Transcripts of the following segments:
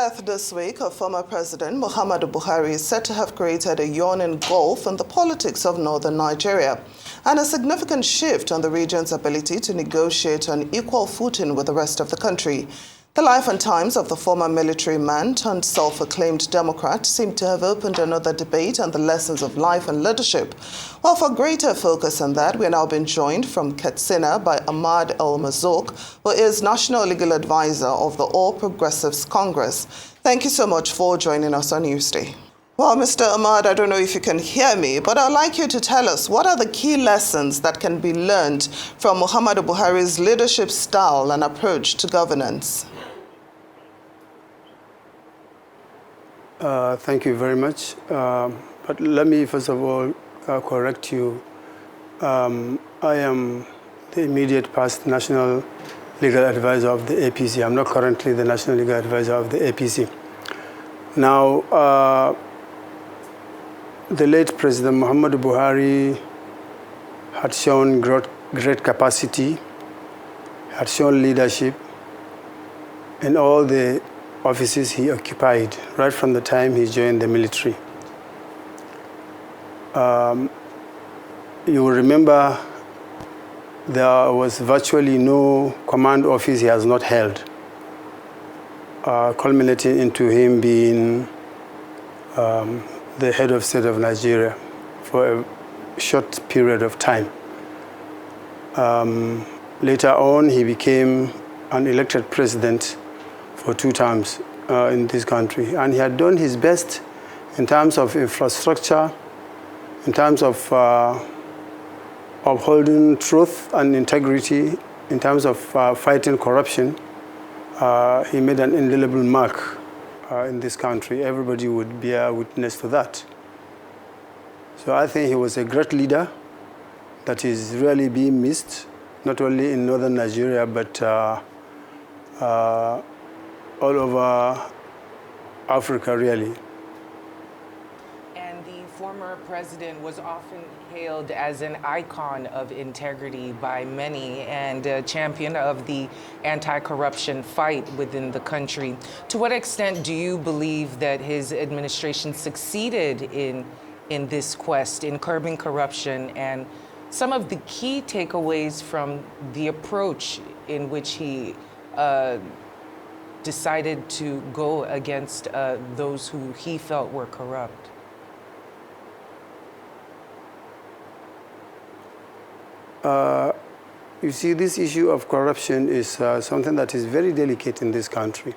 death this week of former President Muhammad Buhari is said to have created a yawning gulf in the politics of northern Nigeria and a significant shift on the region's ability to negotiate on equal footing with the rest of the country. The life and times of the former military man turned self-acclaimed Democrat seem to have opened another debate on the lessons of life and leadership. Well, for greater focus on that, we are now being joined from Katsina by Ahmad El-Marzuq, who is National Legal Advisor of the All Progressives Congress. Thank you so much for joining us on Newsday. Well, Mr. Ahmad, I don't know if you can hear me, but I'd like you to tell us what are the key lessons that can be learned from Muhammadu Buhari's leadership style and approach to governance? Thank you very much. But let me first of all correct you. I am the immediate past National Legal Advisor of the APC. I'm not currently the National Legal Advisor of the APC. Now, the late President Muhammadu Buhari had shown great capacity, had shown leadership in all the offices he occupied right from the time he joined the military. You will remember there was virtually no command office he has not held, culminating into him being the head of state of Nigeria for a short period of time. Later on, he became an elected president for 2 terms in this country. And he had done his best in terms of infrastructure, in terms of upholding truth and integrity, in terms of fighting corruption. He made an indelible mark in this country. Everybody would bear witness to that. So I think he was a great leader that is really being missed, not only in northern Nigeria, but all over Africa, really. And the former president was often hailed as an icon of integrity by many and a champion of the anti-corruption fight within the country. To what extent do you believe that his administration succeeded in this quest, in curbing corruption, and some of the key takeaways from the approach in which he decided to go against those who he felt were corrupt? You see, this issue of corruption is something that is very delicate in this country.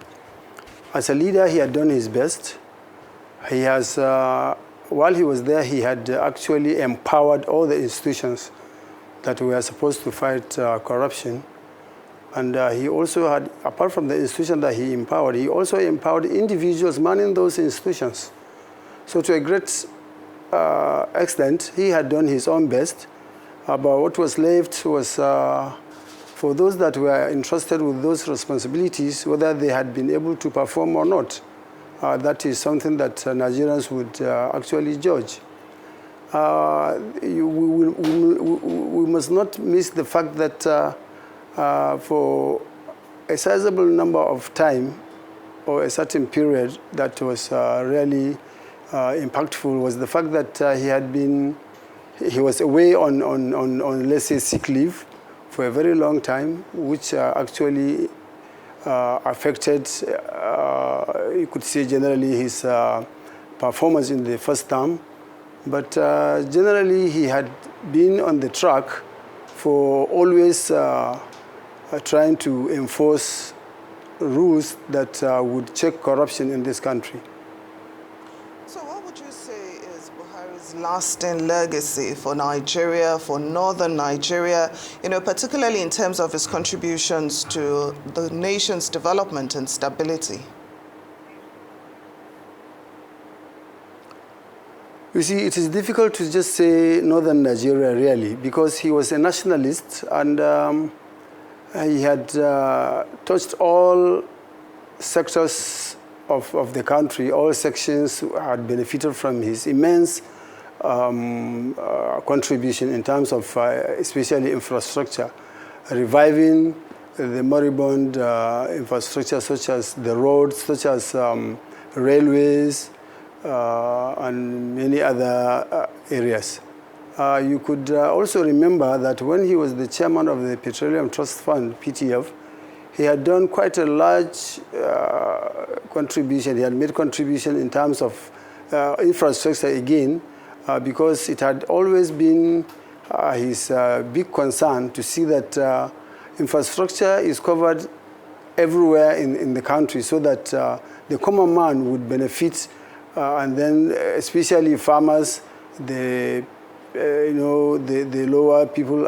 As a leader, he had done his best. He has, while he was there, he had actually empowered all the institutions that were supposed to fight corruption. And he also had, apart from the institution that he empowered, he also empowered individuals manning those institutions. So to a great extent, he had done his own best. But what was left was for those that were entrusted with those responsibilities, whether they had been able to perform or not. That is something that Nigerians would actually judge. We must not miss the fact that for a sizable number of time or a certain period that was really impactful was the fact that he was away on let's say sick leave for a very long time, which actually affected, you could say generally his performance in the first term. But generally he had been on the track for always trying to enforce rules that would check corruption in this country. So what would you say is Buhari's lasting legacy for Nigeria, for northern Nigeria, particularly in terms of his contributions to the nation's development and stability? You see, it is difficult to just say northern Nigeria, really, because he was a nationalist and he had touched all sectors of the country. All sections had benefited from his immense contribution in terms of especially infrastructure, reviving the moribund infrastructure such as the roads, such as railways, and many other areas. You could also remember that when he was the chairman of the Petroleum Trust Fund, PTF, he had done quite a large contribution. He had made contribution in terms of infrastructure again, because it had always been his big concern to see that infrastructure is covered everywhere in the country, so that the common man would benefit, and then especially farmers, the lower people,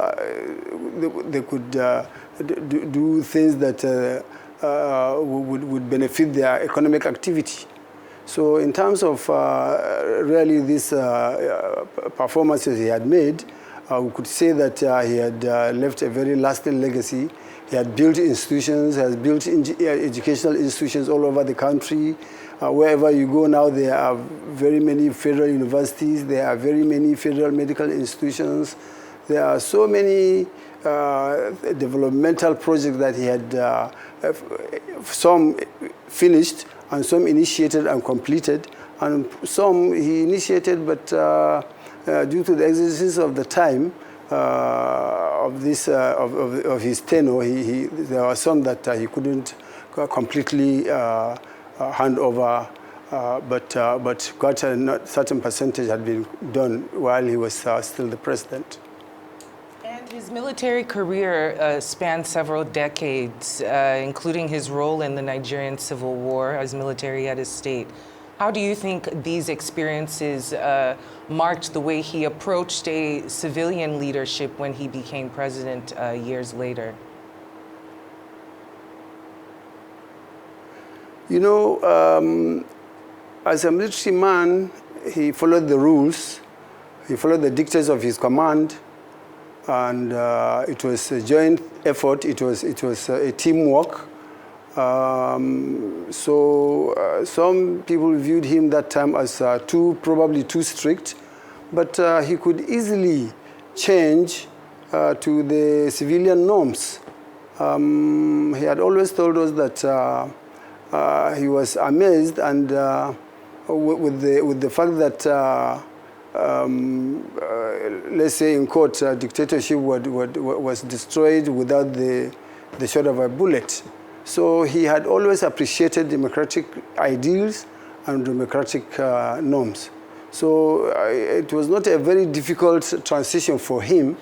they could do things that would benefit their economic activity. So in terms of really these performances he had made, we could say that he had left a very lasting legacy. He had built institutions, has built educational institutions all over the country. Wherever you go now, there are very many federal universities, there are very many federal medical institutions. There are so many developmental projects that he had, some finished and some initiated and completed, and some he initiated, but due to the existence of the time of his tenure, there were some that he couldn't completely hand over, but quite a certain percentage had been done while he was still the president. And his military career spanned several decades, including his role in the Nigerian Civil War as military head of state. How do you think these experiences marked the way he approached a civilian leadership when he became president years later? You know, as a military man, he followed the rules. He followed the dictates of his command, and it was a joint effort. It was a teamwork. So some people viewed him that time as probably too strict, but he could easily change to the civilian norms. He had always told us that he was amazed and with the fact that let's say in quote, dictatorship was destroyed without the shot of a bullet. So he had always appreciated democratic ideals and democratic norms. So it was not a very difficult transition for him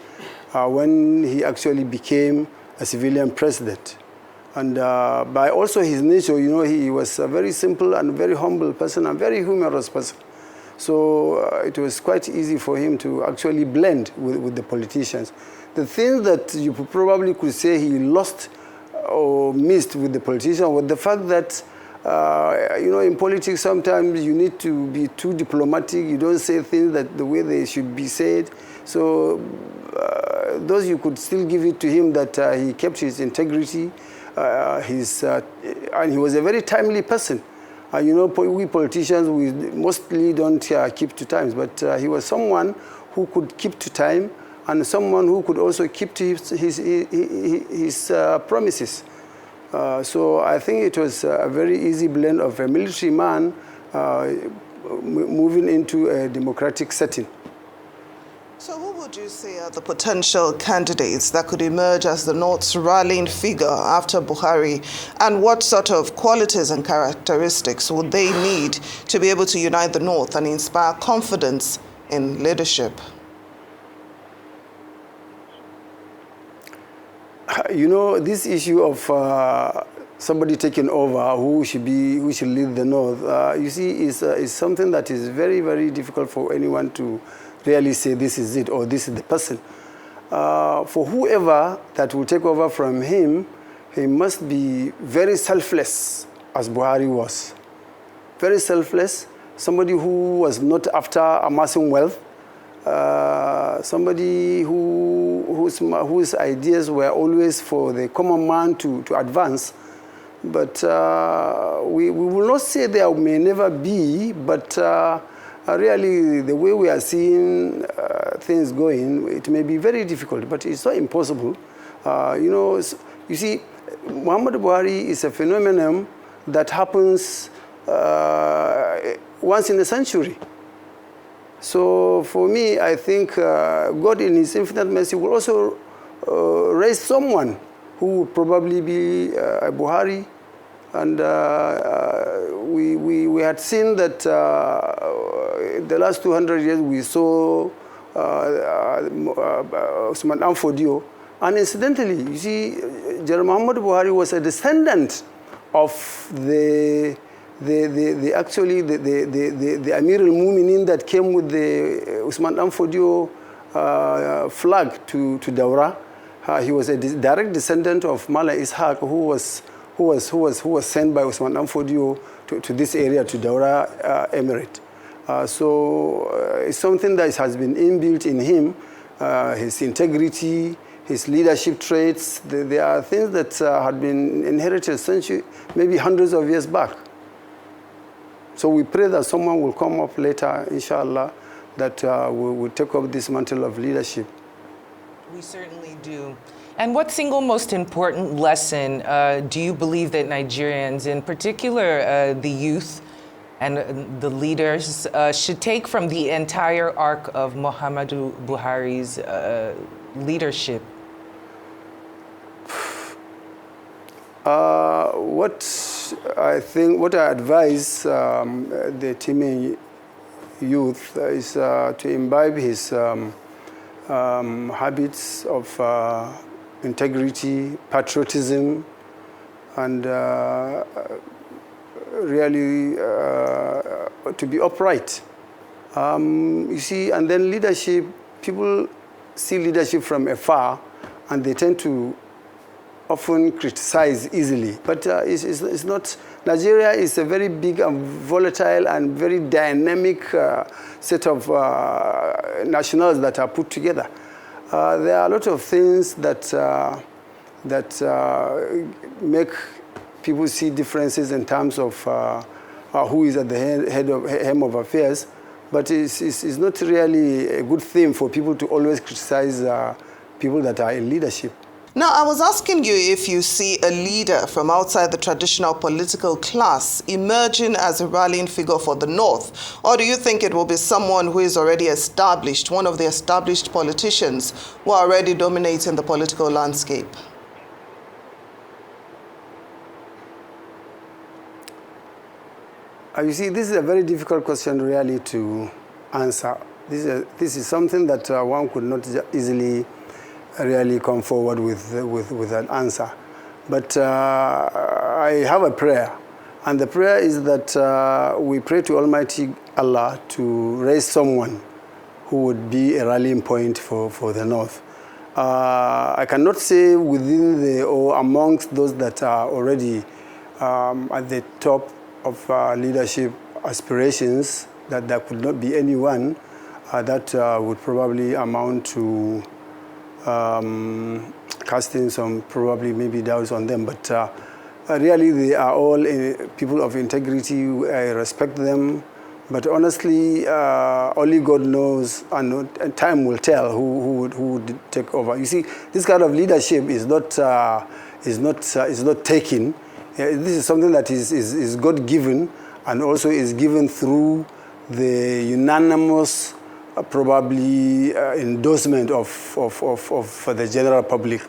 when he actually became a civilian president. And by also his nature, you know, he was a very simple and very humble person and very humorous person. So it was quite easy for him to actually blend with the politicians. The thing that you probably could say he lost or missed with the politicians was the fact that, you know, in politics sometimes you need to be too diplomatic. You don't say things that the way they should be said. So those you could still give it to him that he kept his integrity, and he was a very timely person. You know, we politicians, we mostly don't keep to times, but he was someone who could keep to time and someone who could also keep to his promises. So I think it was a very easy blend of a military man moving into a democratic setting. So who would you say are the potential candidates that could emerge as the North's rallying figure after Buhari? And what sort of qualities and characteristics would they need to be able to unite the North and inspire confidence in leadership? You know, this issue of somebody taking over, who should lead the North, you see, is something that is very, very difficult for anyone to really say this is it or this is the person. For whoever that will take over from him, he must be very selfless, as Buhari was. Very selfless, somebody who was not after amassing wealth, somebody whose ideas were always for the common man to advance. But we will not say there may never be, but really, the way we are seeing things going, it may be very difficult, but it's not impossible. You know, you see, Muhammad Buhari is a phenomenon that happens once in a century. So for me, I think God in his infinite mercy will also raise someone who would probably be a Buhari. And we had seen that the last 200 years we saw Usman Amfodio. And incidentally, you see, General Muhammad Buhari was a descendant of the Amir al-Mu'minin that came with the Usman Amfodio flag to Daura. He was a direct descendant of Mala Ishaq, who was sent by Usman Amfodio to this area, to Daura Emirate. So it's something that has been inbuilt in him, his integrity, his leadership traits. There are things that had been inherited centuries, maybe hundreds of years back. So we pray that someone will come up later, inshallah, that will take up this mantle of leadership. We certainly do. And what single most important lesson do you believe that Nigerians, in particular the youth and the leaders, should take from the entire arc of Muhammadu Buhari's leadership? What I advise the teeming youth is to imbibe his habits of integrity, patriotism, and really to be upright. You see, and then leadership, people see leadership from afar, and they tend to often criticize easily. But it's not. Nigeria is a very big and volatile and very dynamic set of nationals that are put together. There are a lot of things that make people see differences in terms of who is at the helm of affairs, but it's not really a good thing for people to always criticize people that are in leadership. Now, I was asking you if you see a leader from outside the traditional political class emerging as a rallying figure for the North, or do you think it will be someone who is already established, one of the established politicians who are already dominating the political landscape? You see, this is a very difficult question really to answer. This is something that one could not easily really come forward with an answer. But I have a prayer, and the prayer is that we pray to Almighty Allah to raise someone who would be a rallying point for the North. I cannot say within or amongst those that are already at the top of leadership aspirations that there could not be anyone that would probably amount to casting some probably maybe doubts on them, but really they are all people of integrity. I respect them, but honestly, only God knows, and time will tell who would take over. You see, this kind of leadership is not taken. This is something that is God given, and also is given through the unanimous probably endorsement of the general public.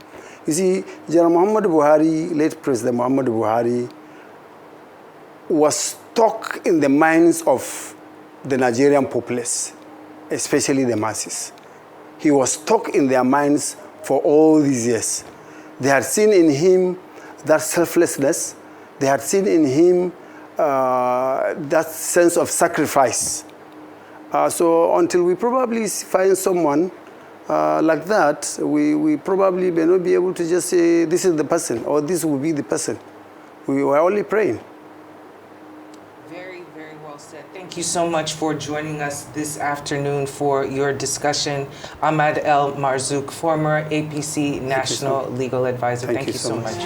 You see, General Muhammad Buhari, late President Muhammad Buhari, was stuck in the minds of the Nigerian populace, especially the masses. He was stuck in their minds for all these years. They had seen in him that selflessness. They had seen in him that sense of sacrifice. So until we probably find someone like that, we probably may not be able to just say this is the person or this will be the person. We were only praying. Very, very well said. Thank you so much for joining us this afternoon for your discussion. Ahmad El-Marzuq, former APC National Legal Advisor. Thank you so much.